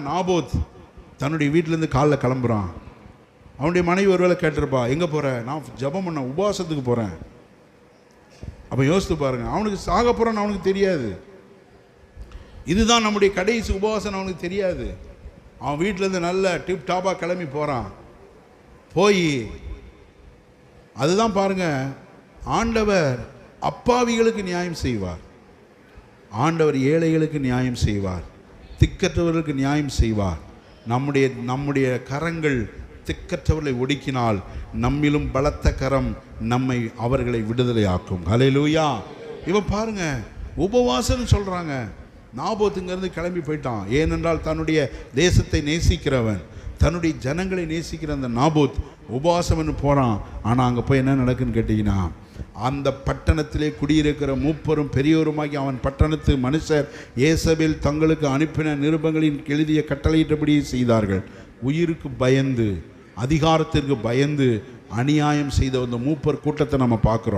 Naboth தன்னுடைய வீட்டிலேருந்து காலைல கிளம்புறான். அவனுடைய மனைவி ஒருவேளை கேட்டிருப்பா, எங்கே போகிற? நான் ஜெபம் பண்ண உபவாசத்துக்கு போகிறேன். அப்போ யோசித்து பாருங்க, அவனுக்கு சாக போகிறான்னு அவனுக்கு தெரியாது. இதுதான் நம்முடைய கடைசி உபவாசம் அவனுக்கு தெரியாது. அவன் வீட்டிலேருந்து நல்ல டிப் டாப்பாக கிளம்பி போகிறான். போய் அதுதான் பாருங்க, ஆண்டவர் அப்பாவிகளுக்கு நியாயம் செய்வார், ஆண்டவர் ஏழைகளுக்கு நியாயம் செய்வார், திக்கற்றவர்களுக்கு நியாயம் செய்வார். நம்முடைய கரங்கள் திக்கற்றவர்களை ஒடுக்கினால் நம்மிலும் பலத்த கரம் நம்மை அவர்களை விடுதலை ஆக்கும். ஹல்லேலூயா. இவன் பாருங்க, உபவாசம் சொல்றாங்க. நாபோத்துங்கிறது கிளம்பி போயிட்டான். ஏனென்றால் தன்னுடைய தேசத்தை நேசிக்கிறவன், தன்னுடைய ஜனங்களை நேசிக்கிற அந்த நாபோத் உபவாசம்னு போகிறான். ஆனால் அங்கே போய் என்ன நடக்குன்னு கேட்டிங்கன்னா, அந்த பட்டணத்திலே குடியிருக்கிற மூப்பரும் பெரியோருமாகி அவன் பட்டணத்து மனுஷர் ஏசபேல் தங்களுக்கு அனுப்பின நிருபங்களின் எழுதிய கட்டளையிட்டபடி செய்தார்கள். உயிருக்கு பயந்து, அதிகாரத்திற்கு பயந்து அநியாயம் செய்த அந்த மூப்பர் கூட்டத்தை நம்ம பார்க்குறோம்.